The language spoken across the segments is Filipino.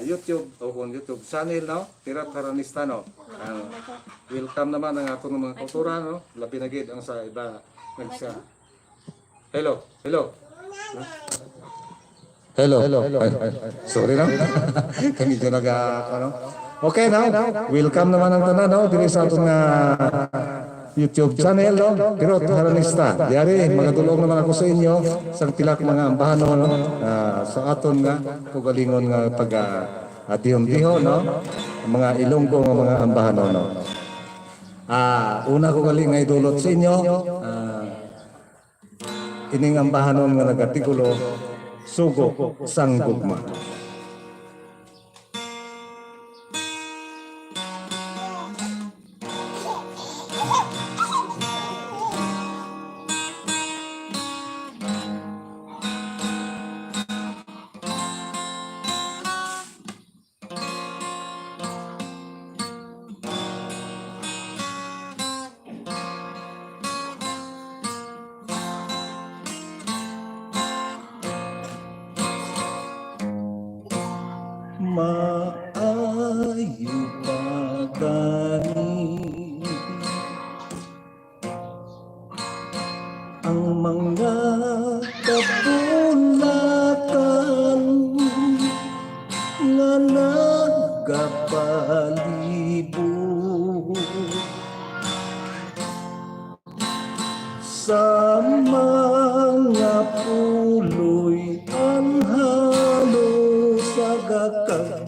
YouTube o kung YouTube channel, no? Pirat Haranista, no? Welcome naman ang atong mga kultura, no? Labi na gid ang sa iba nagsa. Hello. Sorry na. Kami dito ano. Okay na. Welcome naman ang tanan, no? Diri sa atong YouTube channel, no? Pirat Haranista. Diari magadulong naman ako sa inyo sa pilak mga ambahan, no? Sa aton nga kugalingon nga pag dihom-dihon, no? Mga Ilonggo nga mga ambahan, no? Una ko galing nga idulot sa inyo. Ining ambahan nga nagatigulo Sugo sang Gugma. Maayo pagani ang mga kabulakan nga nagapalibot sa mga puloy anhalo sa gakaghapon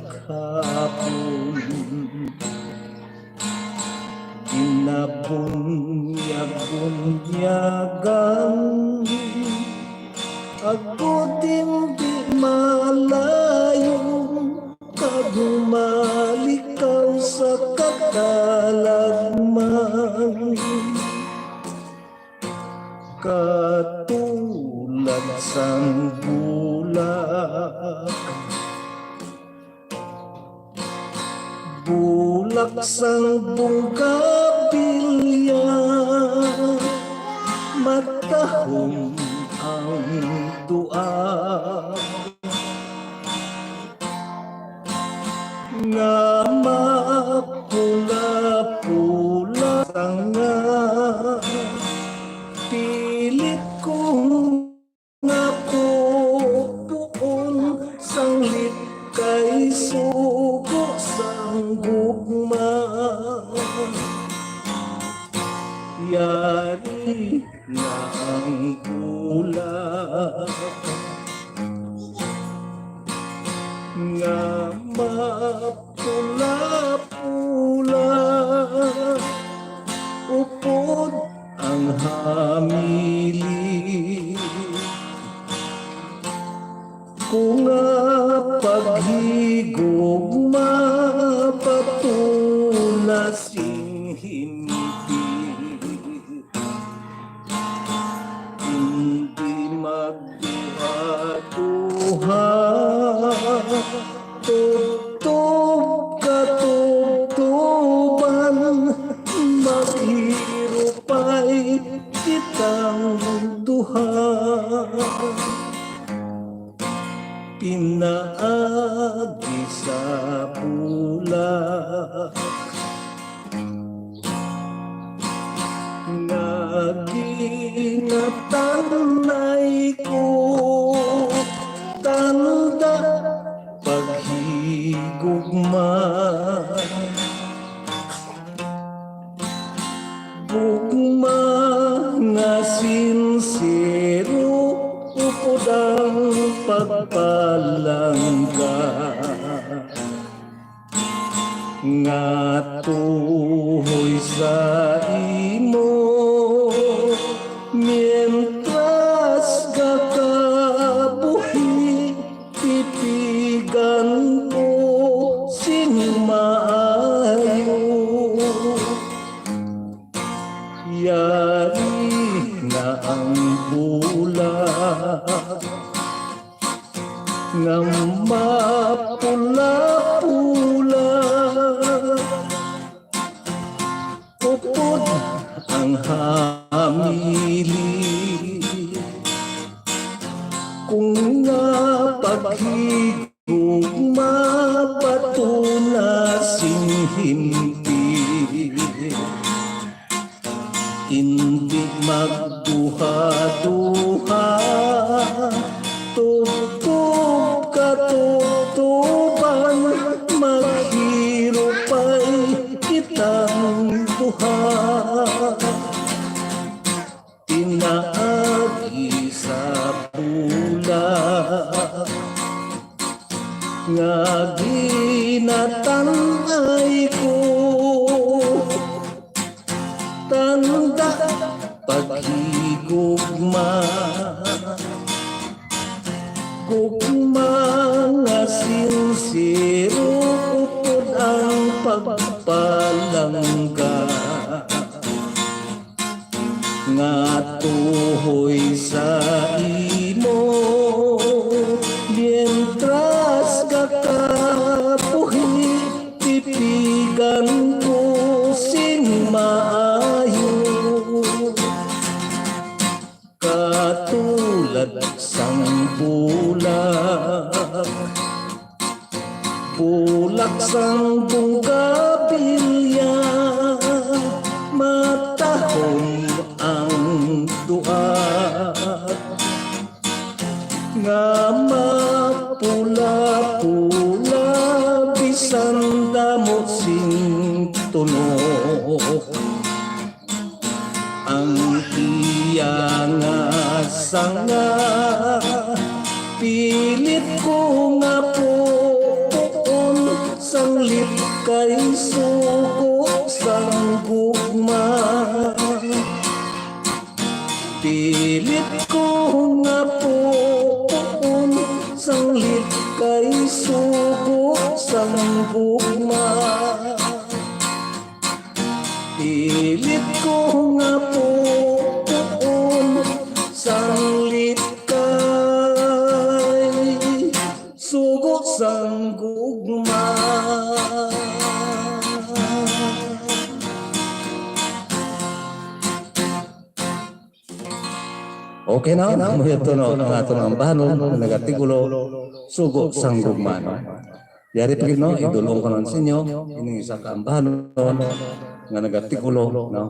ginabunyag-bunyagan ako di malayong kagumalikaw sa kakalagman katulad sang bulak sang bungkabilya matahong ang dua nga mapula-pula nga pilit kong nga pupuon sanglit kay sugo sang gugma yari na ang bulak nga mapula-pula upod ang hamili kung paghigog mapatulasing hinipid hindi magduha-duha tugtog katugtuban maghirupay kitang duha pinaagi sa bulak nagingatan ay ko tanda paghigugma gugma nga sincero upod ang pagpalangga nga tuhoy sa imo mientras kakabuhi titigan ko sinumaayo yari na ang bulak nga mapula-pula upod ang hamili kung nga paghigog himpi, hindi magduha-duha, tugtog katutuban, maghirupay kitang duha. Tinaagi sa bulan nga ginatanay ko, tanda paghigugma, gugma nga sincero upod ang pagpalangga, nga tuhoy sa imo mientras kakapuhi, pipigan ko sing maayo, katulad sang bulak sang bunggabilya, matahong ang duat, nga mapula-pula bisan damo sing tunok, ang iya nga sanga pilit ko nga puon, sanglit kay suko sang gugma, pilit ko nga puon, sanglit kay suko sang gugma, pilit ko nga puon, sanglit kay suko sang gugma. Okay na, ito na ang ato ng bahanon, nagatigulo, sugo sang gugma. Yari pagin no, idulong ko nun sa inyo, ining isa ka ang bahanon, nga nagatigulo, no,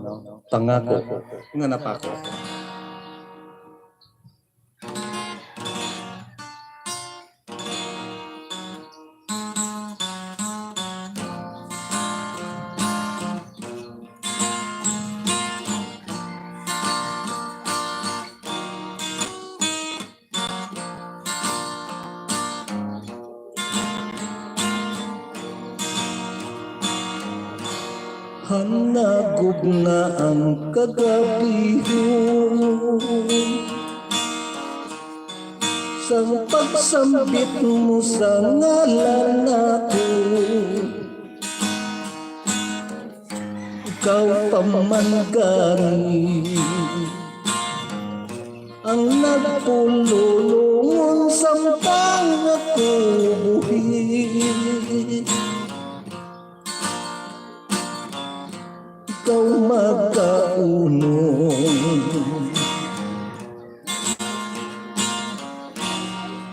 pangako, nga napako. Hanagog na ang kagabiho, sang pagsambit mo sa ngalan nato, ikaw pamanggani ang nagpululungon samtang ako buhi. Ikaw magkaunong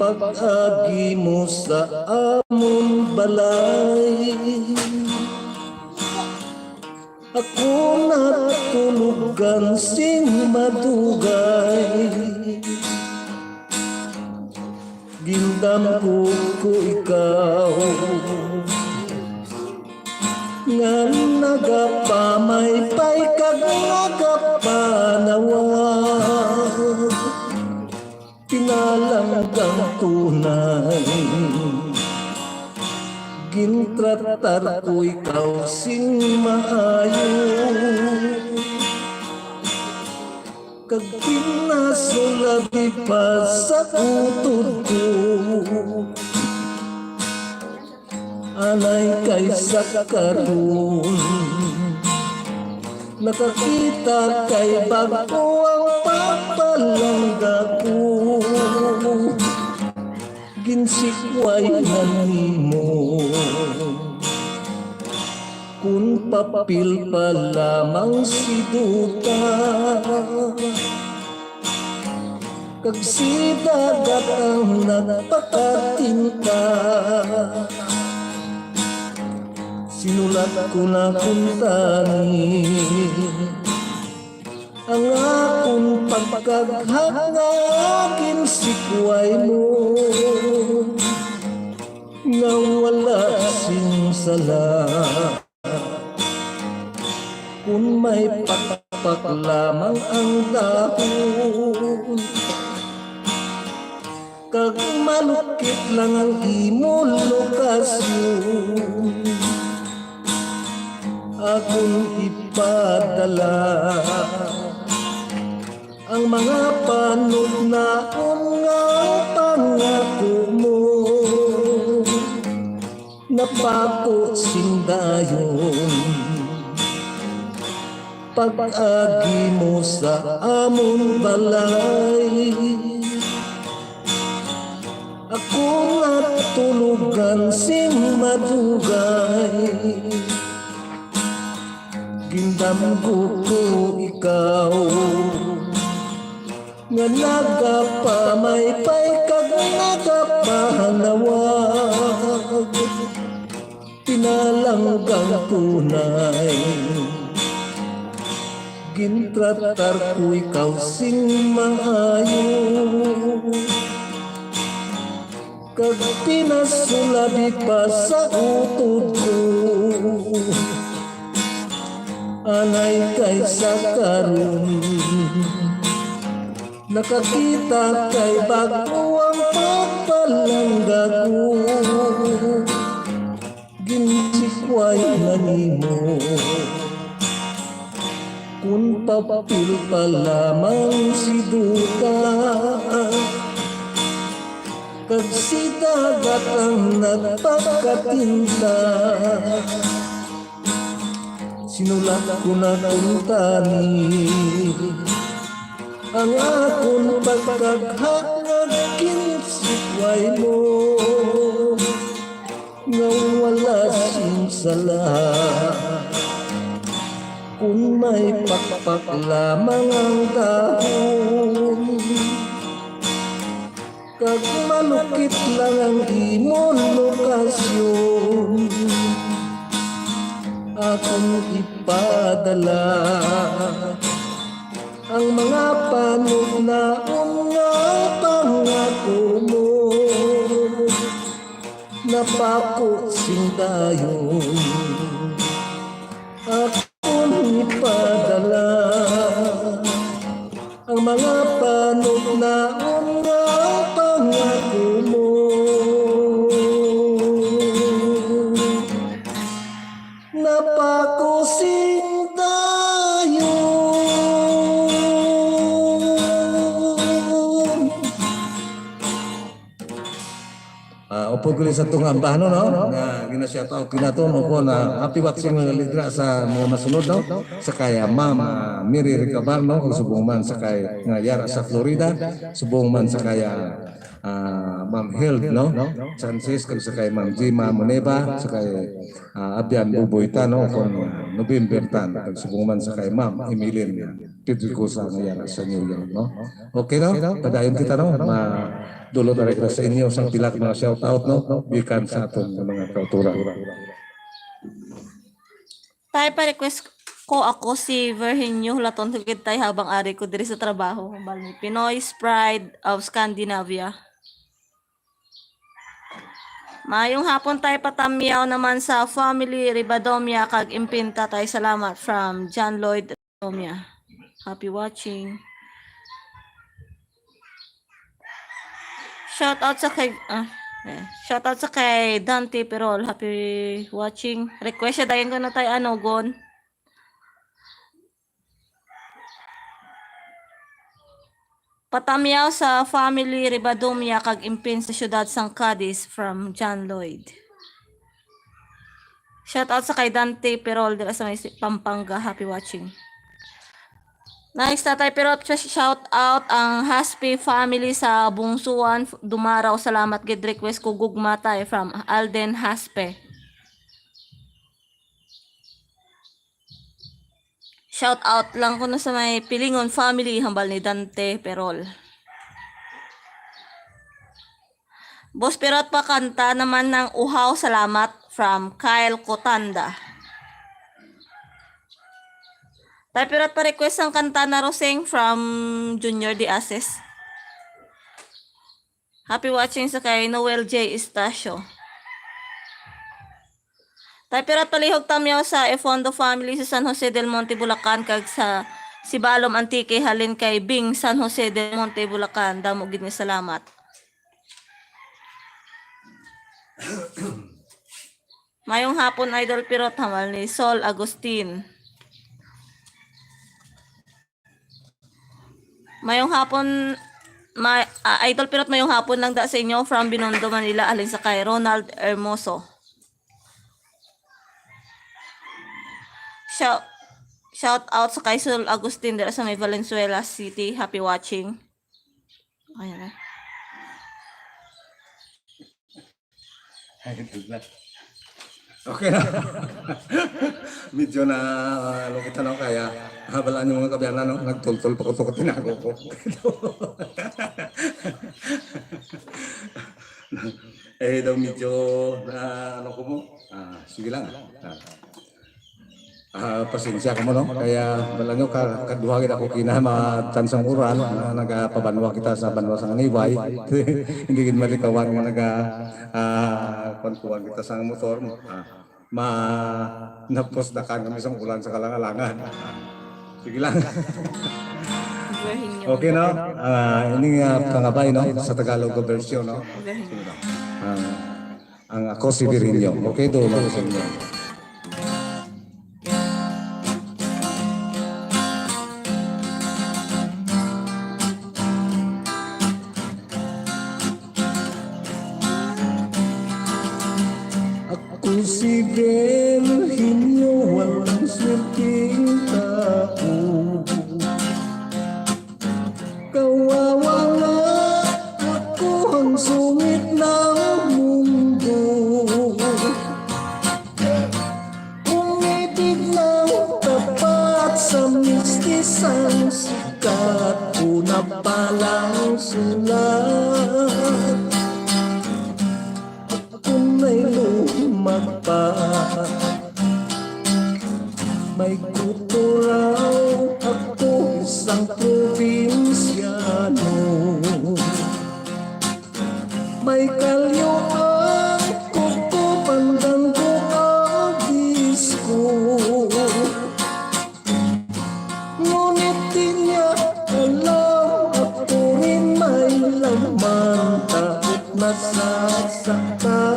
pag-agi mo sa amon balay, ako natulugan sing madugay, gindam ko ikaw nga nagapamaypay kag nagapanawa, pinalanggang tunay, gintratar ko ikaw sing maayo, kag pinasulabi pa sa utod ko, anay kay sa karon, nakakita kay bago ang papalangga ko, ginsikway na nimo, kun papil pa lamang si duta, kag si dagat ang nagpakatinta, Sinulat ko na kuntani ang akong pagkaghangagin sikway mo nga wala sing sala kung may pakpak lamang ang dahon kag malukit lang ang imong lokasyon akong ipadala ang mga panog na ungang pangako mo napako sindayon pag-agi mo sa amon balay ako at tulugan sing madugay gindamgo ko ikaw nga nagapamaypay kag nagapahanawag pinalanggang tunay gintratar ko ikaw sing maayo kag pinasulabi pa sa utod ko anay kay sa karon nakakita kay bago ang pagpalangga ko ginsikway na nimo kung papapil pa lamang si duta kag si dagat ang nagpagkatinta sinulat ko na kuntani ang akong pagkaghangad kinsikway mo nga wala sing sala kung may pakpak lamang ang dahon kag malukit lang ang imong lokasyon akong ipadala ang mga panog na ungang pangako mo napako sindayon akong ipadala ang mga panog na ungang pangako mo napako sindayon. Upo ko sa itong ambano, no? Na ginasya tao, kinaton ko na happy watching mga lidra sa mga masunod, no? Sa kaya Ma'am Miri Ricabar, no? Kung subong man sa kaya nga Yara sa Florida, subong man sa kaya Ma'am Hild, no? Sanchez, kung sa kaya Ma'am Jima Moneba, sa kaya Abian Buboyta, no? Kung November tan, kung subong man sa kaya Ma'am Emilien Pedricosa nga Yara sa New York, no? Okay, no? Padayon kita, no? Dulot na rin sa inyo sa pilak mga shout-out, no? Bikan sa atong mga kautura. Tayo pa-request ko ako si Virginio Laton Tugid tayo habang ari ko diri sa trabaho. Bali, Pinoy's Pride of Scandinavia. Mayong hapon tayo patamyaw naman sa family Ribadomia kag Impinta tayo salamat from John Lloyd Ribadomia. Happy watching. Shoutout sa kay Dante Perol. Happy watching. Request siya dayon ko na tayo Gon. Patamyaw sa family Ribadomia kag Impin sa siyudad San Cadiz from John Lloyd. Shoutout sa kay Dante Perol dira sa may Pampanga. Happy watching. Next tatay pero shout out ang Haspi family sa Bungsuan Dumaraw. Salamat gid request ko gugma tay from Alden Haspe. Shout out lang ko na sa may Pilingon family hambal ni Dante Perol. Boss Perot pa kanta naman ng Uhaw salamat from Kyle Cotanda. Tay pero pa-request ang kanta na Roseng from Junior de Aces. Happy watching sa kay Noel J. Estacio. Tay pero palihog tamyaw sa Efondo family sa San Jose del Monte, Bulacan kag sa si Balom Antique halin kay Bing San Jose del Monte, Bulacan. Damo gid ni salamat. Mayong hapon Idol Pirot hamal ni Sol Agustin. Mayong hapon Idol Pirot, mayong hapon lang da sa inyo from Binondo, Manila alin sa kay Ronald Hermoso. Shout out sa kay Sol Agustin dira sa may Valenzuela City. Happy watching. Ayan na. Okay na. Medyo na ano kita no, kaya habalaan yung mga kabayan no, nagtultol pa ko ito tinago ko. Daw medyo na ano ko mo. Sige lang. Pasensya ka mo no, kaya wala nyo kaduhagin ako kinama tansang uran na nagapabanwa kita sa banwa sa Anibay. Hindi gid malikawan nga kwantuan kita sa motor mo. Napos na kang isang ulan sa kalangalangan. Sige lang. Okay no, ini pangabay no sa Tagalog version no. Ang ako si Virinyo. Okay do mo sa inyo. Si Virhinyo, walang swerteng tao. Kawawa nga ako ang sungit ng mundo. Umibig ng tapat sa mistisang sikat, una palang sulat. May kuturaw ako isang probinsyano. May kalyuan ko pandang ko ang disco. Ngunit di niya alam ako rin may laman, takot nasasaktan.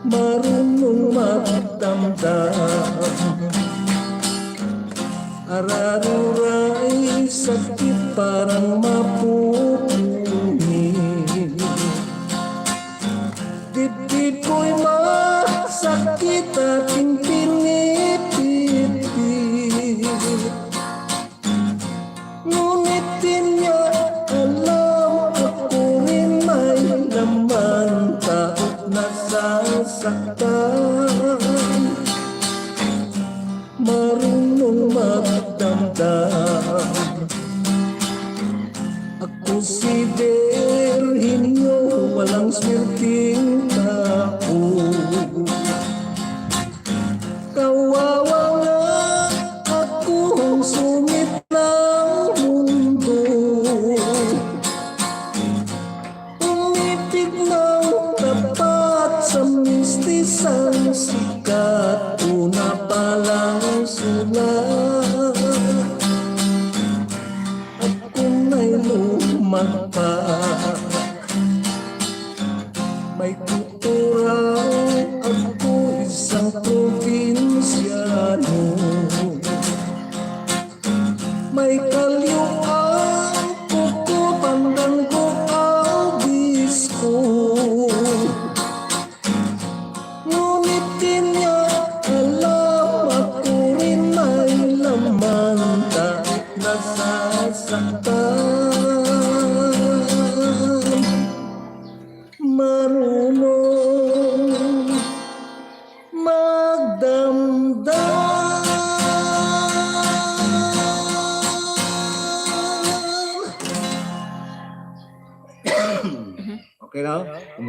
Marunong magdamdam, araruray sakit parang mapupuni. Dibdib ko'y masakit aking pinipitit. Ngunit di niya alam ako rin may laman, takot nasasaktan. Marunong magdamdam. Ako si Virhinyo, walang swerteng tao. Kawawa nga ako ang sungit ng mundo. Umibig ng tapat sa mistisang sikat, una palang sulat. Ako na'y lumagpak, may kuturaw ako isang probinsyano. May kalyuan ko pandang ko ang disco. Ngunit di niya alam ako rin may laman, takot nasasaktan. Marunong magdamdam.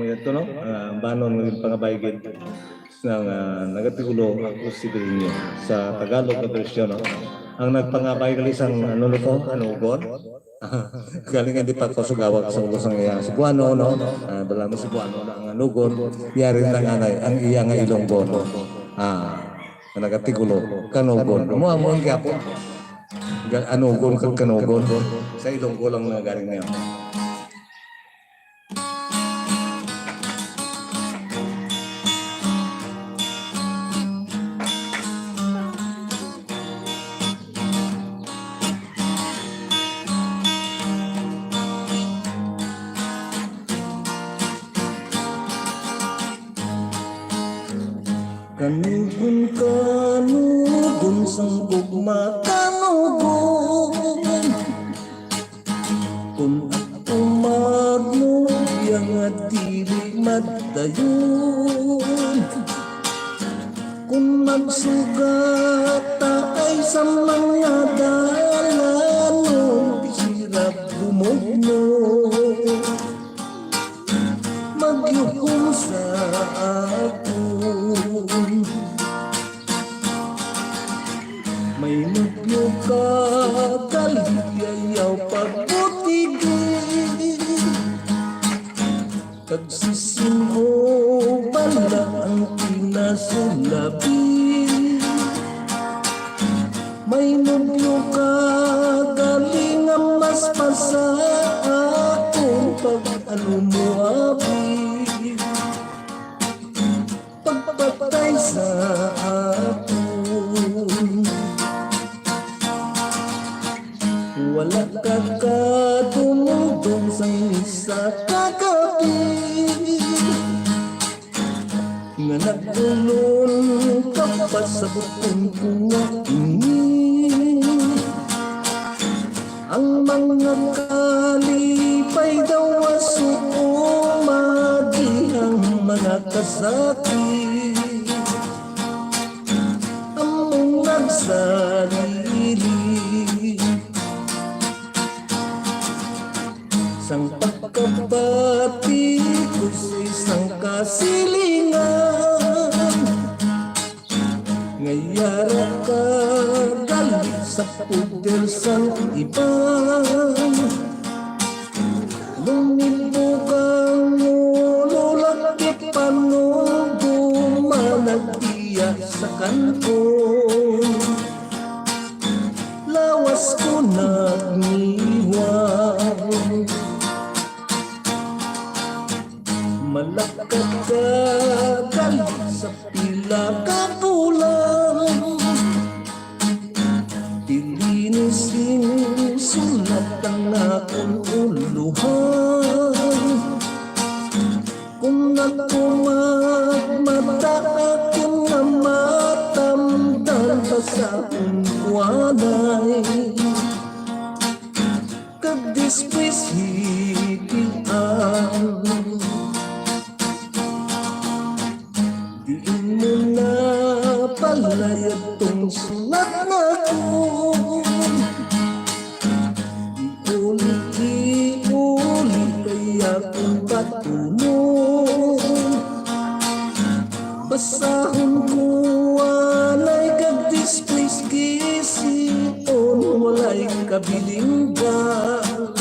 ito no, banon ng pangabaygid ng nagatigulo ako si Pirinyo sa Tagalog na bersyon no. Ang nagpangabay gali sang ano no to, ano ugon. Galing di pa ko sugawag sa ulo sang iya Cebuano no. Dala mo Cebuano na ang anugon, yari na anay ang iya nga Ilonggo no. Nagatigulo kanugon. Mo ang gyapon. Anugon kag kanugon sa Ilonggo lang na galing ngayon. Kanugon, kanugon, sang gugma kanugon. Kung ako magmuyang at dili madayon, kung magsugata ay sa mga dalanong bisirap bumugno, magyuhong sa ako. May nubyo ka, kaliyayaw pagbutigin, kagsisinho bala ang pinasulabi. May nubyo ka, galing ang mas pasa akong pag-alumuabi, pagpatay sa akin. Wala ka kadumudong sa isa kagabi, nga nagulon ka pa sa butong kuwain. Ang mga kalipay daw asumadi ang mga kasakit, among nagsarili. Sang pagkabati ko sa isang kasilingan, ngayara ka galit sa puder sang iba. Nung nilugang ulo lakit pa nung dumanagdiya sa kanton, lawas ko nagniwan. Malakad ka galit sa pila ka bulan, dilinisin sulat ang akong uluhan. Kung ako magmata aking na matamdan pa sa unwanay, kagdispisitian. Diin mo na palayad tong sulat na ko, iuli-iuli kaya kung patunong. Basahon ko walay kagdispis-kisipon, walay kabilinggan,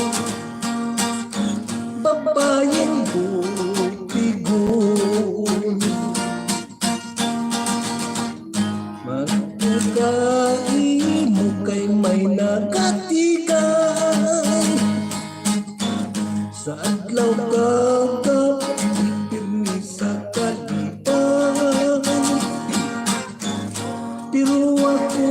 babayeng bupigon. Magkagay mo kay may nakatigay, sa adlaw kagap ipirmi sa kalipan. Pero ako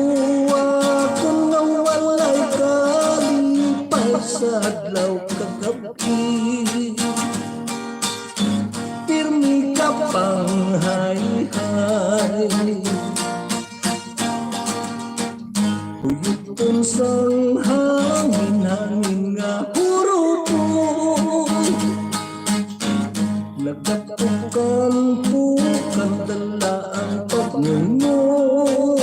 nga walay kalipay sa adlaw kagabi, pirmi ka pang hay-hay. Huyupon sang hangin-hangin nga hurupon, nagkatukan-tukan dala ang pagngunoy.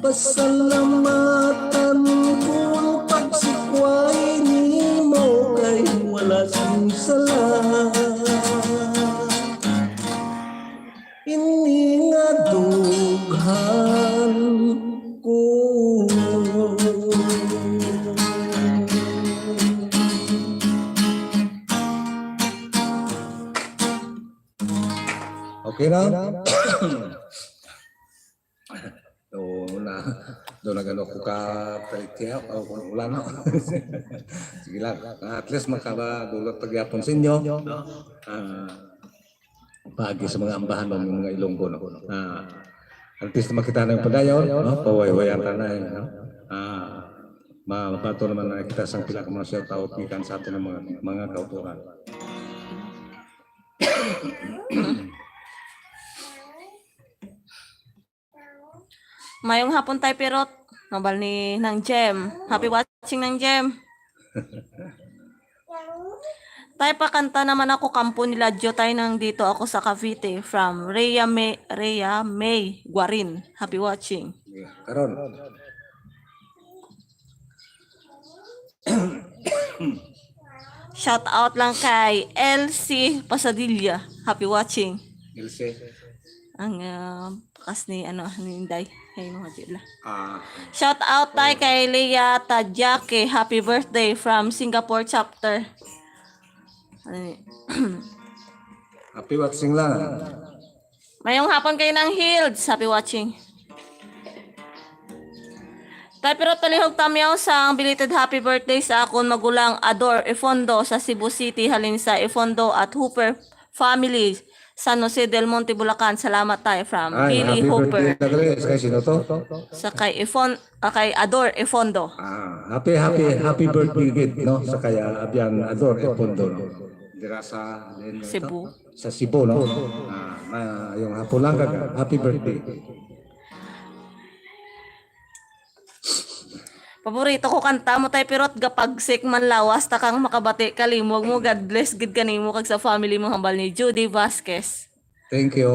Pasalamatan kung pagsikway ni mo kay wala sing sala. Okay na? Doon na gano'n ko ka palikya o kung wala na. Sige lang. At least makabadulot pagyapon sa inyo. Pagi sa mga ambahan ng mga Ilonggo. No? At least makita na yung padayon. No? Paway-wayan ka na. No? Mabato naman na kita sa pila ka mga shout-out gikan sa ato ng mga kauturan. Mayong hapon tayo pirot. Nabal ni ng Jem. Happy watching ng Jem. Tayo pa kanta naman ako kampo nila Jo tayo nang dito ako sa Cavite from Rhea May Guarin. Happy watching. Karon. Shout out lang kay LC Pasadilla. Happy watching. Ilse. Ang pakas ni ni Inday. Hey mga dila. Ah. Shout out tayo kay Leah Tadjake. Happy birthday from Singapore chapter. Happy watching lang. Mayong hapon kayo ng Hills. Happy watching. Tayo pero talihog tamyaw sa belated happy birthday sa akon magulang Ador Efondo sa Cebu City halin sa Efondo at Hooper family San Jose del Monte, Bulacan. Salamat tayo from Billy Hooper. Kay sino to? Sa kay kay Ador Efondo. Happy birthday gid no sa kaya Abian Ador Efondo no. Dira sa Cebu. Sa Cebu no. Yung hapon lang kaga. Happy birthday. Paborito ko kanta mo tayo pirot gapag sick man lawas ta kang makabati kalimog mo God bless gid kanimo kag sa family mo hambal ni Judy Vasquez. Thank you.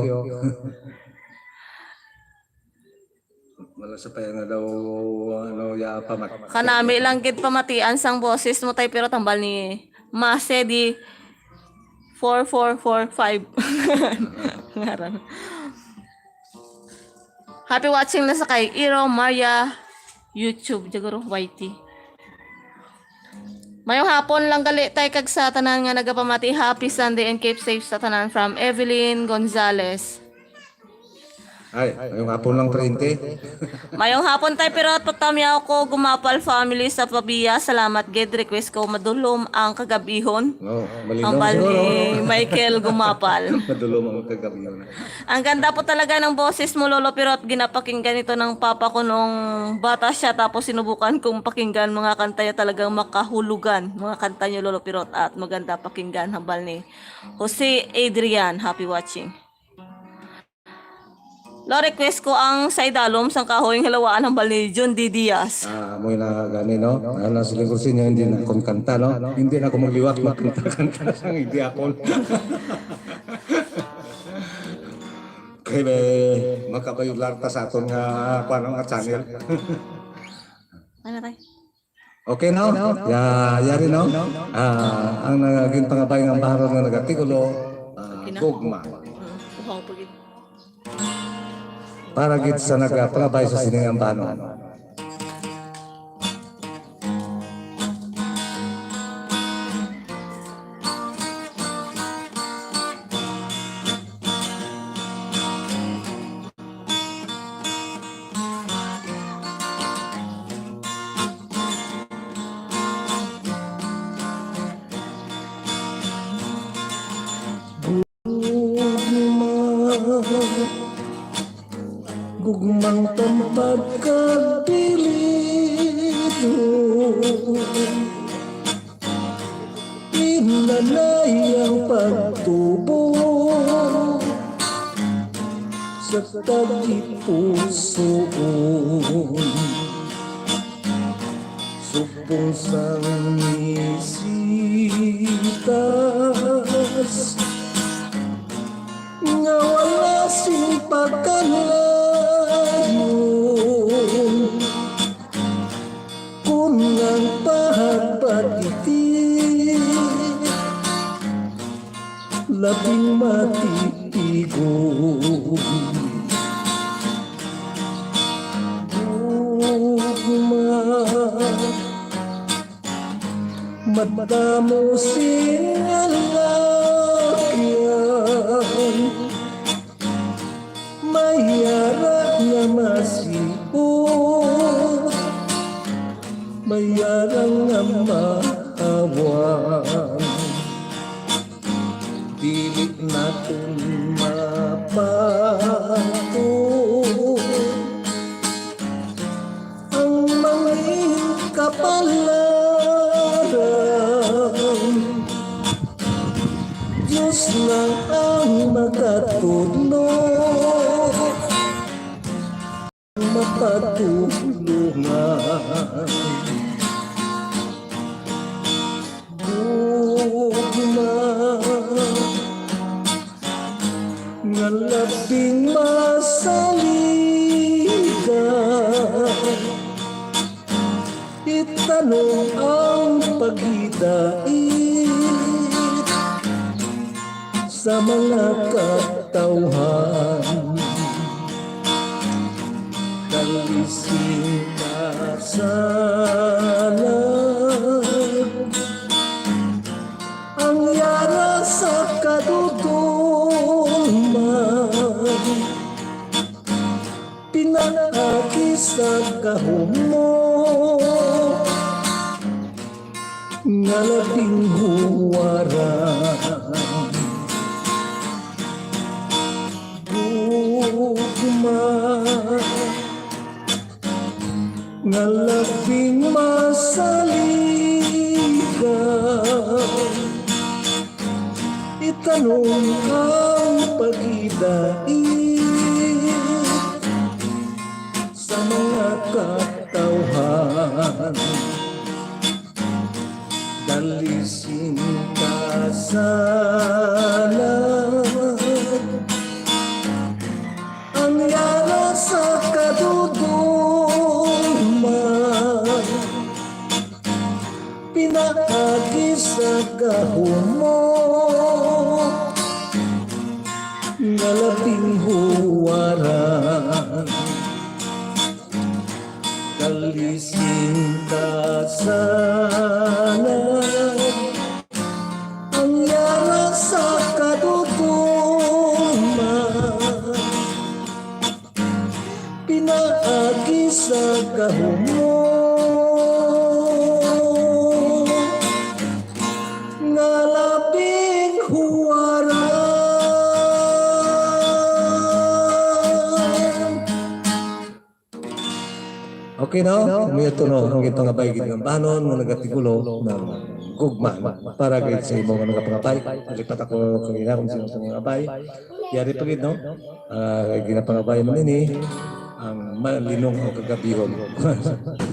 Wala sa paya nga daw ya pamat. Kanami lang gid pamatian sang boses mo tayo pirot hambal ni Masedi 4445. Ngaran. Happy watching na sa kay Iro Maria YouTube jagoro YT. Mayong hapon lang gali tay kag sa tanan nga nagapamati happy Sunday and keep safe sa tanan from Evelyn Gonzalez. Ay, yung hapon lang 30. Mayong hapon tay pero patamyaw ko gumapal family sa Pabia. Salamat gid request ko madulom ang kagabihon. No, malinaw. Ang bal ni Michael gumapal. Madulom ang kagabi. Ang ganda po talaga ng boses mo Lolo Pirot. Ginapakinggan ito ng papa ko nung bata siya tapos sinubukan kong pakinggan mga kanta niya talagang makahulugan. Mga kanta niyo Lolo Pirot at maganda pakinggan hambal ni Jose Adrian. Happy watching. Lo request ko ang saidalom sang kahoy halawaan hambal ni John D. Diaz. Mo'y na gani no. Ano sa lingkod sinyo hindi na akong kanta no. Hindi na ako magliwat magkanta-kanta sang hindi ako. Kaya makabayular ta sa aton nga kuan nga channel. Ano tay? Okay no? Yari no? Ang naging pangabay ng baharon nga nagatigulo, gugma. Uhaw pagid. Para gid sa nagapangabay sa siningang bahanon. Gugmang tampad kabilido Inanay ang pagtubo sa tag-ipusoon Subong sang isitas nga wala sing pagkalayon kung ang pahabagiti labing matitigon madamo singalakyan natin mapato ang manging kapalaran. Diyos lang ang makatulong, mapatulungan. Gugma nga labing masaligan, itanong ang pagidait sa mga katawhan. Kalising ka sana ang yara sa kaduduman, pinanaki sa kahumo nga labing huwaran. Gugma nga labing masaligan, itanong ang pagidait sa mga katawhan. Dalisin ka sana ang yara sa kaduduman, pinaagi sa kahumo nga labing huwaran. Dalisin ka sana ang yara sa kaduduman, pinaagi sa kahumo nga labing huwaran. Okay no? May ito no, ang itong abay gid ng banon, mga nagatigulo ng gugma para gid sa imong nagapangabay. Lipat ako kanina kung sino sa mga abay. Yari pa gid no? Ginapangabay man ini ang malinong o kagabihon.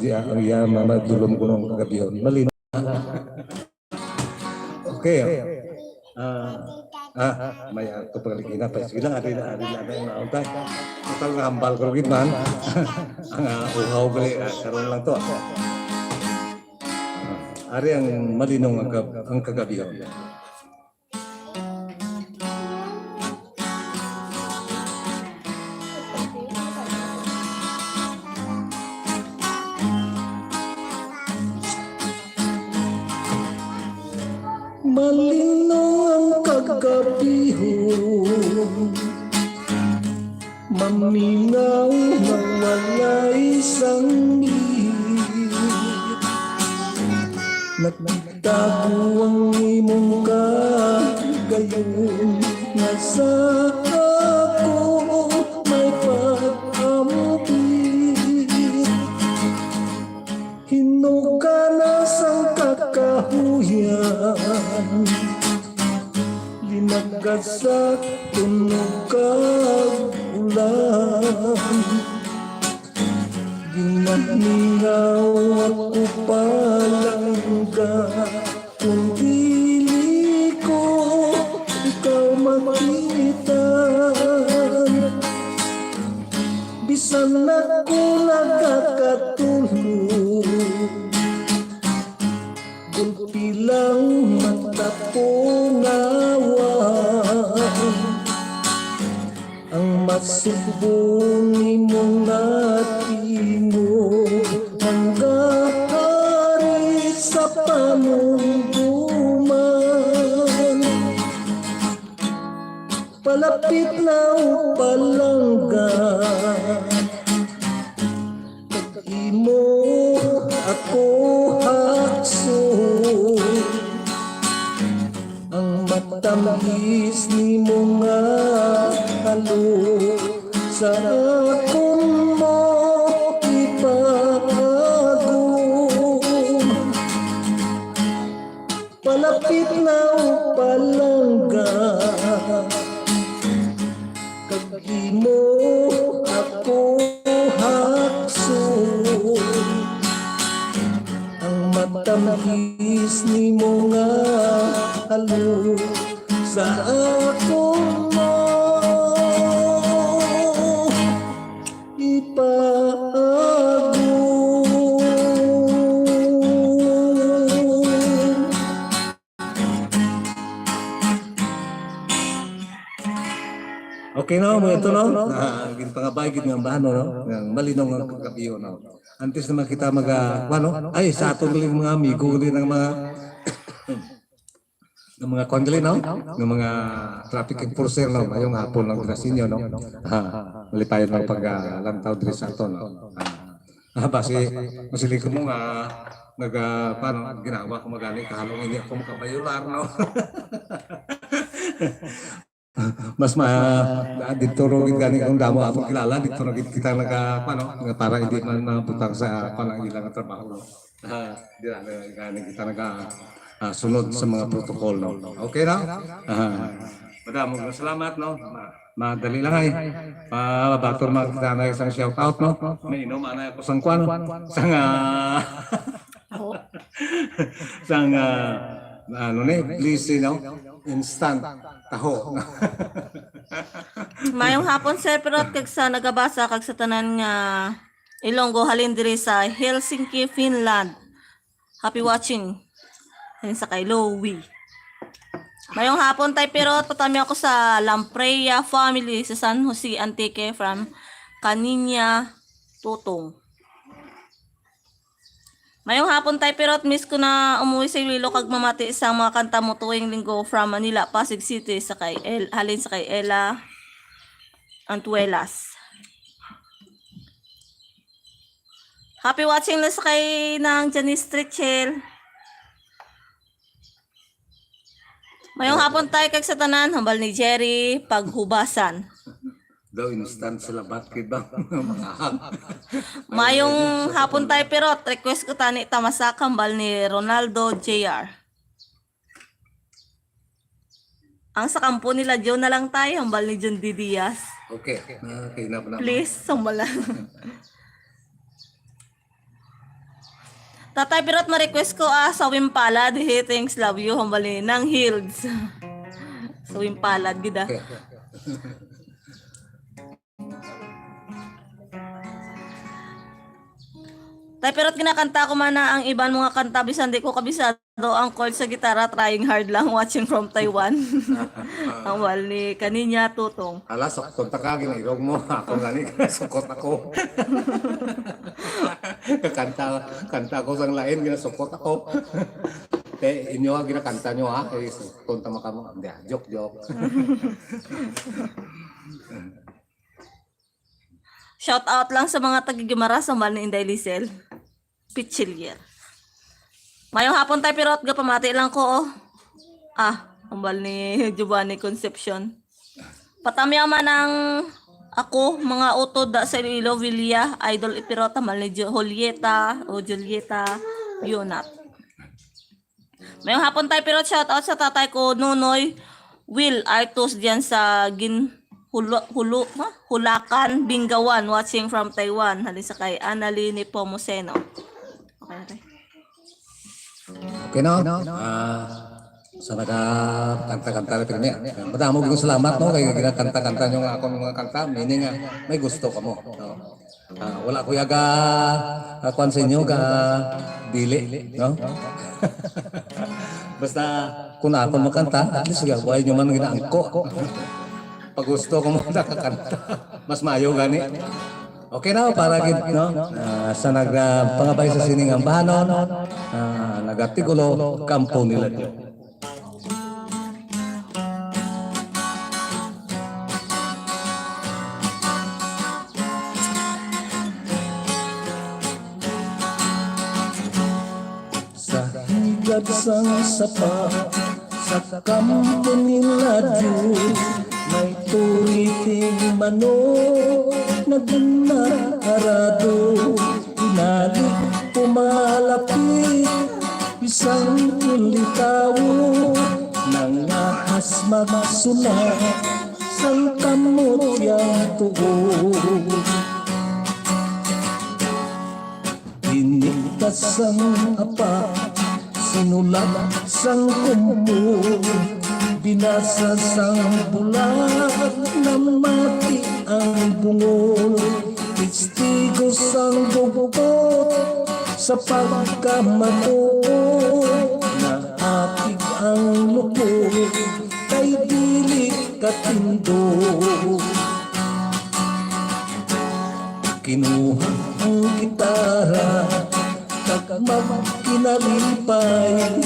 Ang yama madulom ko ng kagabihon. Malinong. Okay. May ito paglikina pa. Sige lang, ari na yung naunta. Total nga hambal ko rin man. Ang uhaw gali, karoon lang to. Ari ang malinong ang kagabihan. Malinong ang kagabihon, maminaw mawala isang ngit. Nagtago ang imong kagayon, nga sa ako may pag-ambit. Hinuga na sang kakahuyan, linagad sa tunog kag ulan. Ginaminaw ako palangga, kung dili ko ikaw makita. Bisan ako nakakatulog, gulpi lang mata ko ngawan. Ang masubong mong natimo, hanggang sa panunduman. Palapit na upalangga, pag-imo ako hakso. Ang matamis ni sa akong mo ipagum. Palapit na upalangga, kag imo ako haksun. Ang matamhis ni mo nga halo sa akong mo ipagum. Okay no, mo ito no. Pangabay gid nga bahano no. Nga malinaw nga kapiyo no. Antes naman kita ano, ay sa aton mga amigo din ng mga ng mga kondili no, ng mga traffic enforcer no, ngayong hapon lang grasinyo no. Malipayon lang pag lantaw diri sa aton no. Basi masilig mo nga paano ginawa ko magani kahalong hindi ako makabayular no. Mas dito rogit gani kung damo ako kilala dito rogit kita paano nga para hindi man mabutang sa panang ilang trabaho no. Di na gani kita sunod sa mga protocol no. Okay na? Madamong salamat no. Madali lang ay. Bator makita na isang shout out no. May inom ana ako sang kwan. Sang ano ni please you know instant taho. Mayong hapon sir pero kag sa nagabasa kag sa tanan nga Ilonggo halin diri sa Helsinki, Finland. Happy watching. Halin sa kay Lowy. Mayong hapon tay pero patami ako sa Lampreya family sa San Jose Antique from Kaninya Tutong. Mayong hapon tay pero miss ko na umuwi sa Iloilo kag mamati isang mga kanta mo tuwing linggo from Manila, Pasig City sa kay halin sa kay Ella Antuelas. Happy watching na sa kay ng Janice Trichel. Mayong hapon tay kag sa tanan hambal ni Jerry paghubasan. Daw instant sila bakit ba? Mayong hapon tayo pero request ko tani tamasak hambal ni Ronaldo JR. Ang sa kampo nila John na lang tayo hambal ni John D. Diaz. Okay. Okay na po na. Please, sambal lang. Tatay pero ma-request ko sa Wimpalad, hey, thanks, love you hambal ni Nang Hills. Sa Wimpalad gida. Okay. Tay pero kinakanta ko man na ang ibang mga kanta bisan di ko kabisado ang chord sa gitara, trying hard lang watching from Taiwan. Ang wal ni Kaninya Tutong. Ala, sukot ka ginirog mo. Ako gani, sukot ako. Kanta ko sang lain, ginasukot ako. Inyo ginakanta nyo ha, sukot tama ka mo. Hindi, joke. Shout out lang sa mga taga-Gimara sa mal ni Inday Lisel. Pichilyer. Mayong hapon tayo pero ga pamati lang ko umbal ni Giovanni Concepcion. Patamya man ang ako mga utod sa Iloilo Villa, idol ipirota mal ni Julieta Yunat. Mayong hapon tayo pero shout out sa tatay ko Nunoy Will Artus diyan sa Hulakan, Bingawan, watching from Taiwan. Halin sa kay Annalyn Pomoseno. Okay no? Sa kanta-kanta na pinaniya. Madamo kong salamat no, kaya ginakanta-kanta nyo nga akong mga kanta, meaning may gusto ka mo. No? Wala ko yaga akuan sa inyo ka dili, no? Basta kung ako makanta, at least buhay nyo man ginaangko. Pag gusto ko mo nakakanta, mas maayo gani. Okay na, para gid no? Sa nagpangabay sa sining ang bahanon, nagatigulo kampo nila dito. Sa higad sang sapa, sa kampo nila Diyos, may turiting manok nagnarado, inalik pumalapit isang litawo nang ahas magsulat sang kamot yang tuod. Dinigtas ang apa, sinulat sang kumpul, binasa sang bulag na mati ang bungol. Testigo sang bubugot sa pagkamatuod, na atig ang lupot kay dili katindog. Kinuha ang gitara kag magkinalipay,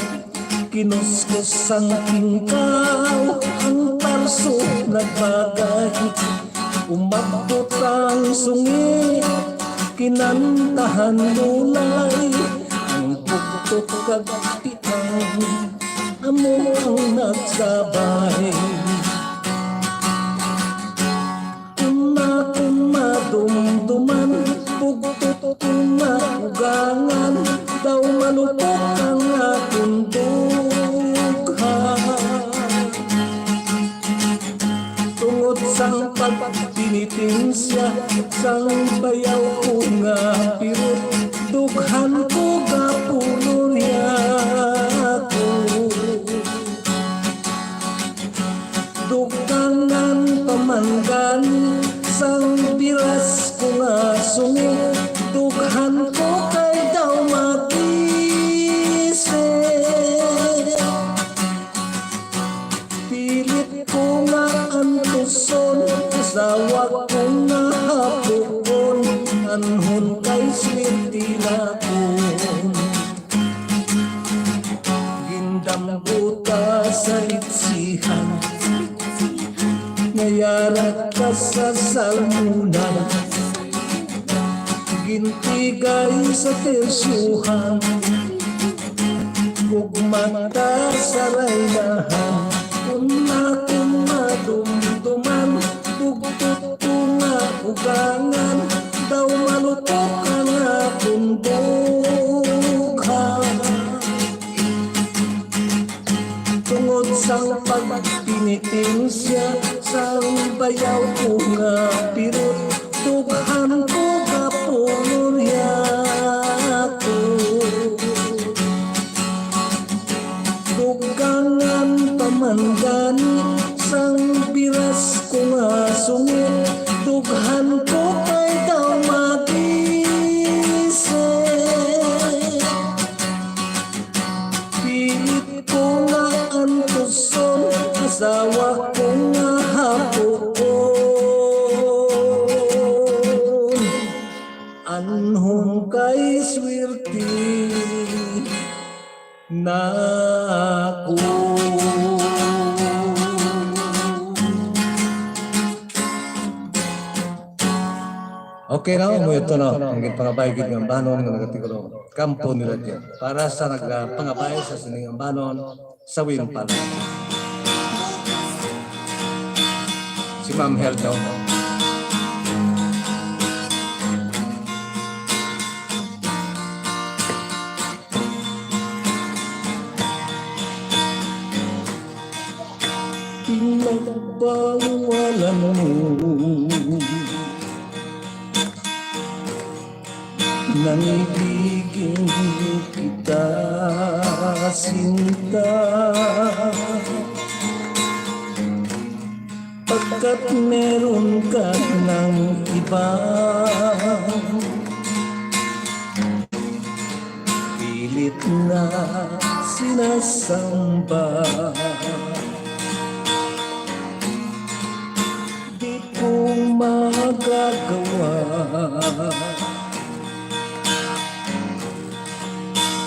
kinuskos ang tingkaw ang tarso nagbagay. Umabot ang sungi, kinantahan lulay, ang buktok kag tiang amo ang nagsabay. Dumduman, bugtot ugangan, daw malupok ang akong dughan. Tungod sang pagpinitin siya, sang bayaw ko nga pirot, dughan ko gapulurya ko. Dugangan pamanggan, sang biras ko nga sungit, dughan ko kay daw mag-isip. Pilit ko nga antuson, asawa ko nga hapon, anhon kay swintilakon. Gindambuta sa itsihan, ngayarat ka sa salmunan, gintigay sa tersyuhan, gugmata sa raynahan. Una kong madumduman, bugtot ko nga ugangan, daw malutok ang akong dughan. Tungod sang pagpinitin siya, sang bayaw ko nga pirot, dughan ko gapulurya ko. Dugangan pamangani, sang biras ko nga sungit, dughan ko kay daw mag-isip. Pilit ko nga antuson, asawa ko nga hapon, anhong kay swerte na ako. Okay na, mo ito na. Ang pangabayagid ng banon nga nagatiguro. Kampo nila dyan. Para sa nagpangabay sa siningang banon sa Wimpal. Si Ma'am Hel daw. Pinagbawalan mo nanibigin kita sinta, pagkat meron ka ng iba. Pilit na sinasamba, di ko magagawa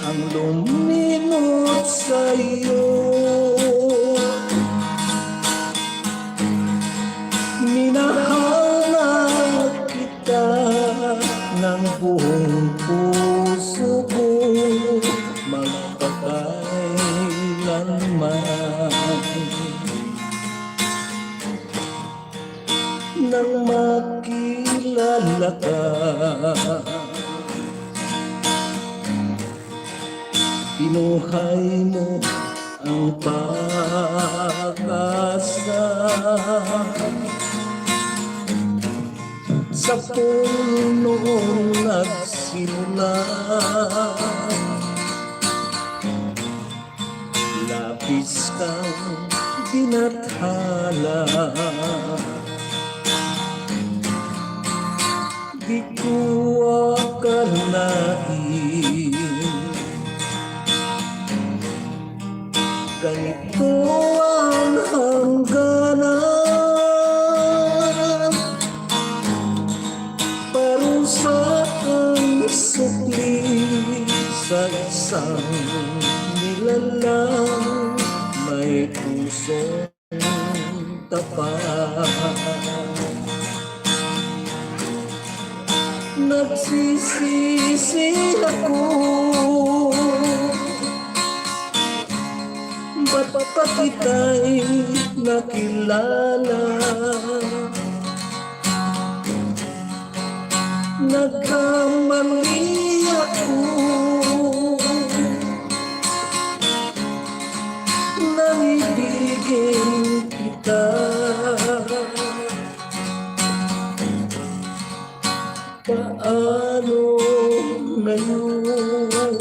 ang luminot sa'yo. Minahal na kita ng buong puso ko, magpakailanman. nang makilala ka. Pinuhay mo ang pag-asa sa punong nagsimula. Labis kang binathala, di ko akalain ganito ang hangganan. Parusa ang sukli sa isang nilalang may pusong tapat. Nagsisisi ako, ba't pa kita'y nakilala? Nagkamali ako nang ibigin kita. Paano ngayon?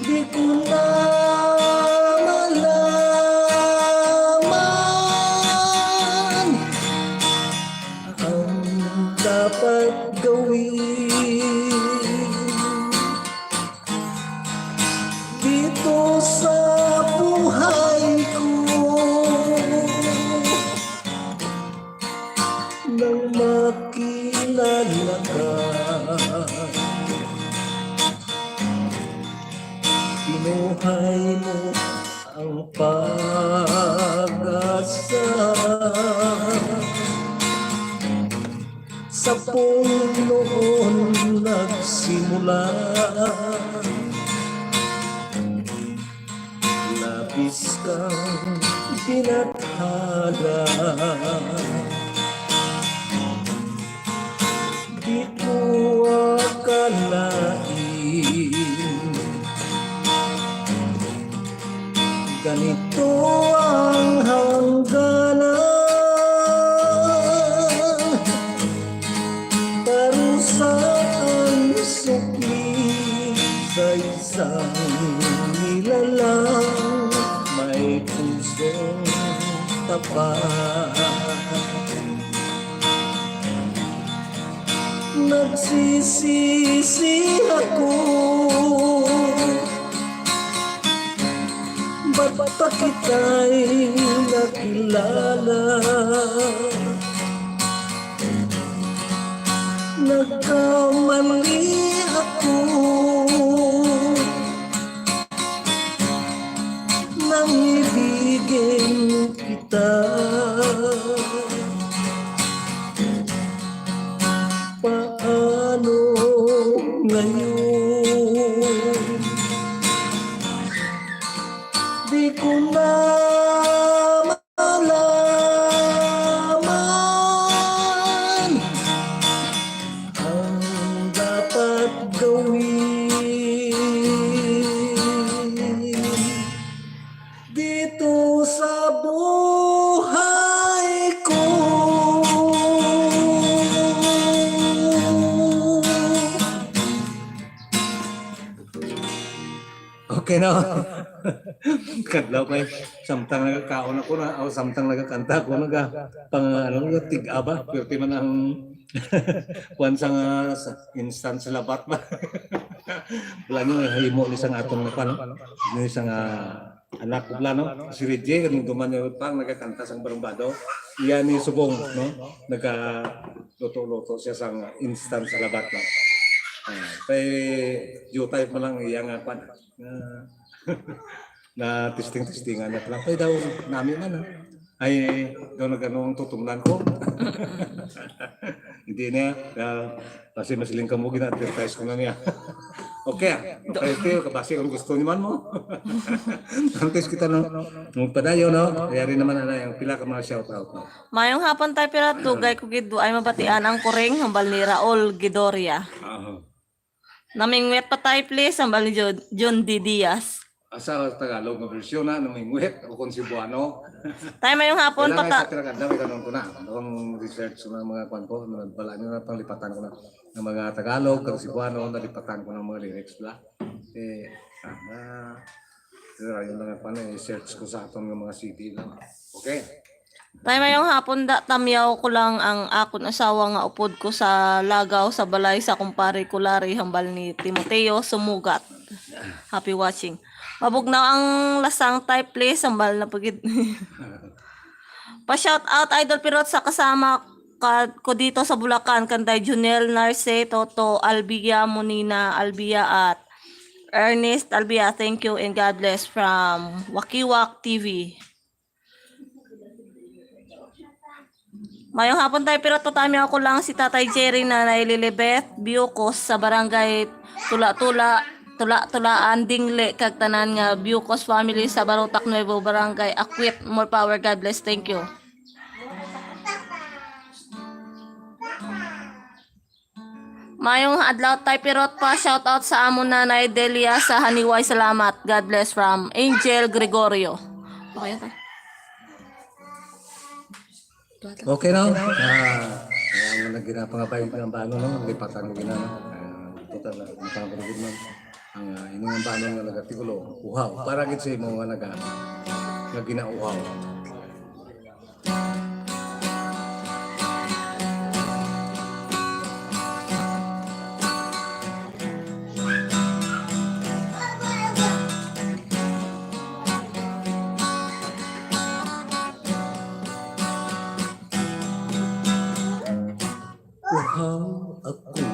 Di ko na malaman ang dapat gawin dito sa buhay ko. Nang makilala ka, pinuhay mo ang pag-asa sa noon nagsimula. Labis kang binathala, di ko akalain ganito ang hangganan. Parusa ang sukli sa isang nilalang may pusong tapat. Nagsisisi ako, ba't pa kita'y nakilala? Nagkamali ako nang ibigin kita. Paano ngayon? Di ko na malaman ang dapat gawin dito sa buhay ko. Okay na. Kadlaw kay samtang nagakaon ako na o samtang nagakanta ko naga pang ano tig-aba perti man ang kuan sa instant sa labat ba. Wala nyo himo ni sang atong napan ni sang anak ko plano si Reggie kanang duman yung pang nagakanta sang barumbado iya ni subong no naga luto-luto siya sang instant sa labat no. Kay jutay pa lang iya nga pan na testing-testingan na lang. Ay daw namin man ay daw nag-anong tutumlan ko. Hindi niya kasi masiling kamugi na advertise ko na niya. Okay, okay, Teo, kabasi kung gusto naman mo. Nantis kita nung padayo, no? Kaya rin naman na yung pila ka mga shoutout, no? Mayong hapon tayo pero tugay ko gid ay mabatian ang kuring hambal ni Raul Gidoria. Namingwet pa tayo please hambal ni John D. Diaz. Asa Tagalog nga bersyon na, namingwit, o kung Cebuano. Tayo mayong hapon Kailangan pata. sa tinaganda, may ganun ko na. Ang research ko ng mga kwan ko, bala nyo na panglipatan ko na ng mga Tagalog, kang Cebuano, nalipatan ko ng mga lyrics bla. Yun lang ang search ko sa atong mga CD lang. Okay? Tayo mayong hapon da tamyaw ko lang ang akon asawa nga upod ko sa lagaw sa balay sa kumpare kulari hambal ni Timoteo Sumugat. Happy watching. Mabugnaw ang lasang type please hambal na pagid. Pa-shout out Idol Pirot sa kasama ko dito sa Bulacan kantay Junel Narce, Toto Albia, Monina Albia at Ernest Albia. Thank you and God bless from Wakiwak TV. Mayong hapon tayo pero tutami ako lang si Tatay Jerry na Lilibeth Biukos sa barangay Tula-Tulaan Dingle kag tanan nga Biukos family sa Barutak Nuevo Barangay Akwit. More power, God bless. Thank you. Mayong adlaw tayo pero pa shout out sa amon nanay Delia sa Haniway. Salamat. God bless from Angel Gregorio. Okay tayo. Okay na. Ang nagginapangabay ng bano, no? Lipatan ko ginana. Total na, ang pangkarugod man. Ang inyong bano nga nagatikulo, uhaw. Para git sa imo nga ginauhaw. Uhaw ako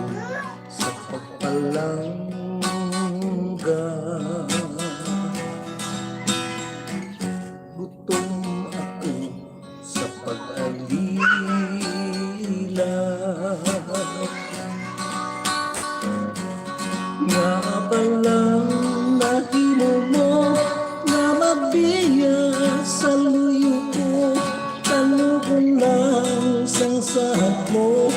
sa pagpalangga, gutom ako sa pag-alila, nga balang nahimo mo na mabiya sa luyo ko, talugon lang sang sahad mo.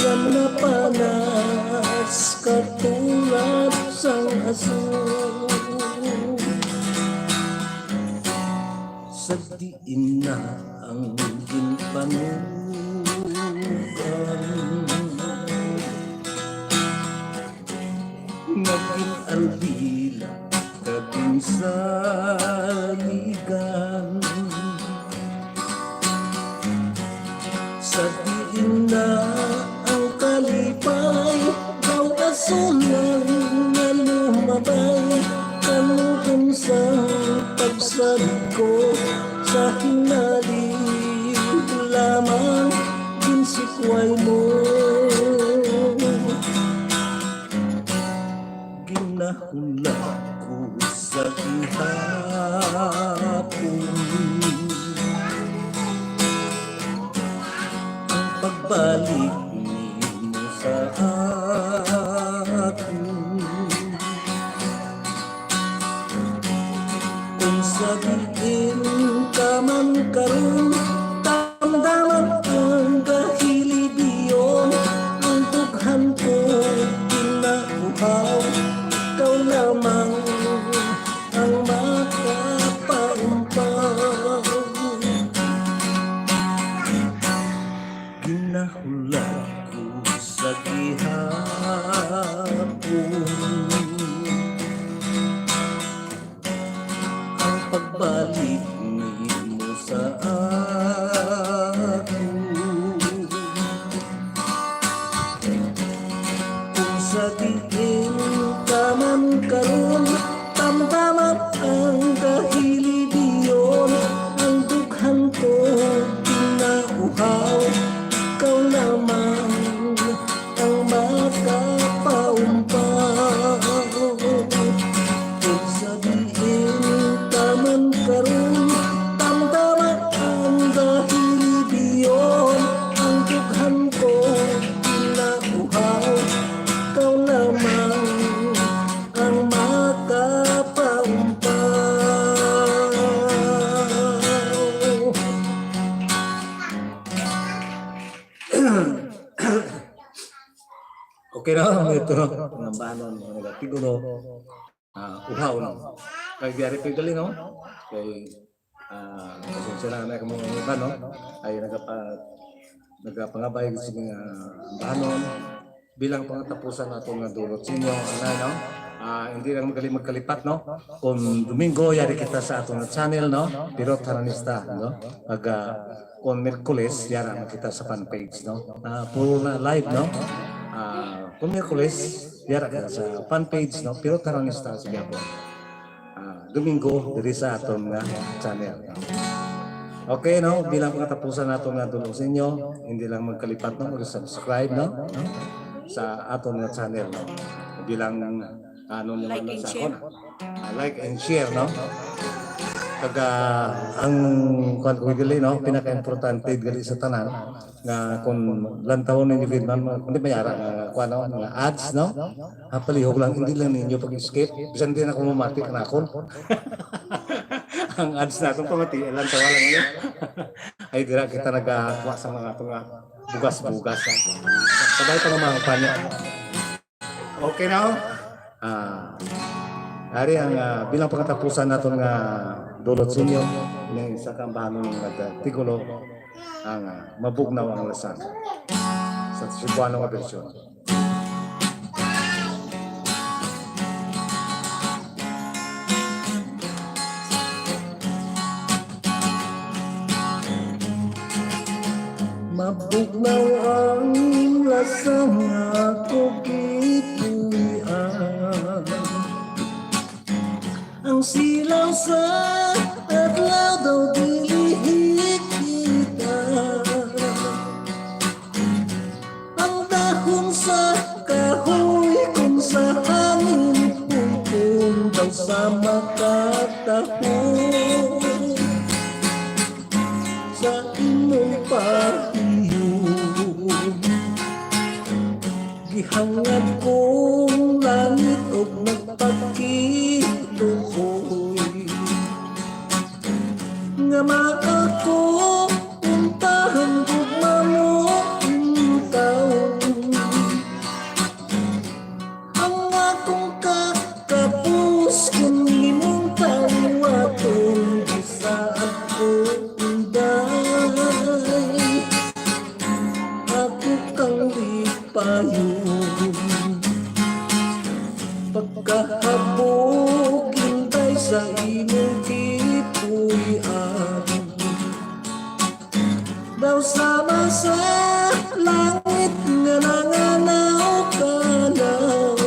Yan na panas katulad sang aso sa diin na ang ginpanugan, naging albila kaging saligan, sa diin na kalipay, daw asunan na lumabay, kanukong sa pagsalit ko, sa hinaliw lamang, ginsikway mo. Ginahula ko sa ihapon, ang pagbalik sa akin, kung sabihin ka man karon, damdaman ang kahilibiyon, ang tughan ko kinauhaw, ikaw lamang ang makapaumpaw. Ginahula sa gihapon, ang pagbalik mo sa akin, kung sa diin ka man karon, tamdaman ang kahilibiyon, ang dughan ko kinauhaw, ikaw lamang ang makapaumpaw. Kung sabihin ka man karon, tamdaman ang dahilibiyon, ang dughan ko kinauhaw, ikaw lamang Okay na, ito no. Ang banon, tigulo. Uhaw no. Kay diari pa gali no. Kay pasensya na kamo iba no. Ay nagapangabay sa mga banon bilang pangatapusan nato nga dulot sa inyo no. Hindi lang magaling magkalipat no. Kung Domingo yari kita sa atong channel no. Pero Taranista no. Kung Merkules yara kita sa fan page no. Puro na live no. Kung Merkules yara kita sa fan page no. Pero Taranista sa Gabon. Domingo diri sa atong channel. Okay no, bilang pangatapusan nato nga dulot sa inyo, hindi lang magkalipat no, mag-subscribe no sa atong channel no. Bilang ano naman Like and sa share. like and share no. Kaga ang kuan ko gali no, pinaka-importante gali sa tanan nga kung lantawon ninyo gid man kundi mayara nga kuan no, mga ads no. Palihog lang hindi lang ninyo pag-skip. Bisan din ako mamati kana akon. Ang ads na itong pamati, ilan tawa lang yun. Ay dira kita nagawa sa mga itong bugas-bugas. Sabay pa mga panya. Okay na ho? Ari ang bilang pagkatapusan natin nga dulot sa inyo ng isa kang bahanon ng Tigulo ang mabugnaw ang lasan sa Cebuano nga bersyon. Mabugnaw ang lasang ako kituyan. Ang silaw sa adlaw daw dili kita. Ang dahon sa kahoy kung sa hangin pumpun daw sa makatahon. Sa imong pahiyong gihangad kong langit og nagpakitukoy nga maako untahan gugma mo intaw ang akong kakapus kung imong tawaton sa ako pagkahabog hintay sa imong kipuyan daw sama sa langit nga nanganaw kanaw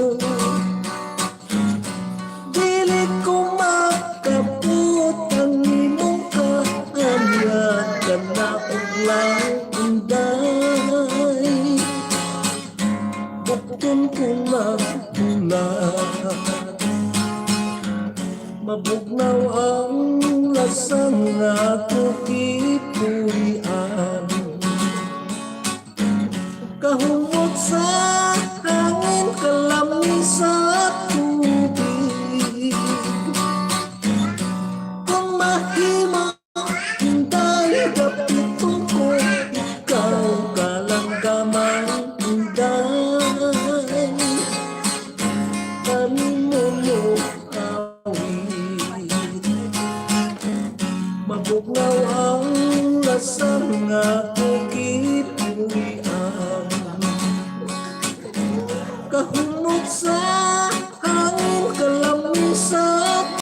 dili ko makabut ang imong kaanyat kana og lang unday bukton ko mabugnaw ang lasang ako kipuyan kahungot sa hangin kalami sa tubig kung mahimo hintay kapitong ko ikaw kalanggaman hinday kanimo mabugnaw ang lasang ako kipuyan kahumot sa hangin kalami sa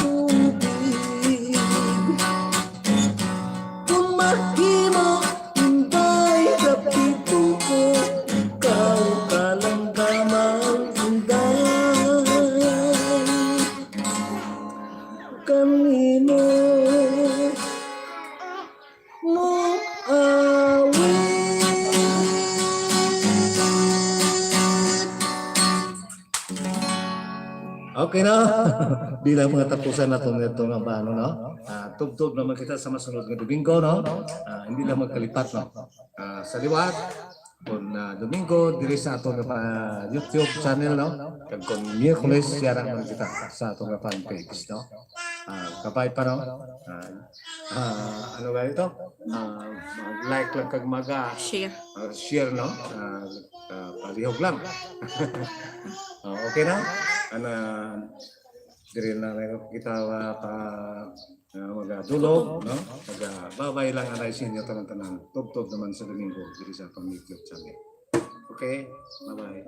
tubig kung mahimo hintay kapitong ko ikaw kalanggaman hinday kanino mo okay na. Bilang mga tapusan na itong ano, no? Tugtog naman kita sa masunod ng Domingo, no? Hindi lang magkalipat, no? Sa liwat, kung Domingo, diri sa itong YouTube channel, no? Kung Miyerkules, siya naman kita sa itong fan page, no? Kapay pa no. Ano ba ito? Like lang kag Share. share no. Palihog lang. Okay na? Ano diri na kita magadulog no. Babay lang anay sinyo tanan-tanan. Tugtog naman sa Domingo diri sa pang YouTube channel. Okay? Bye-bye.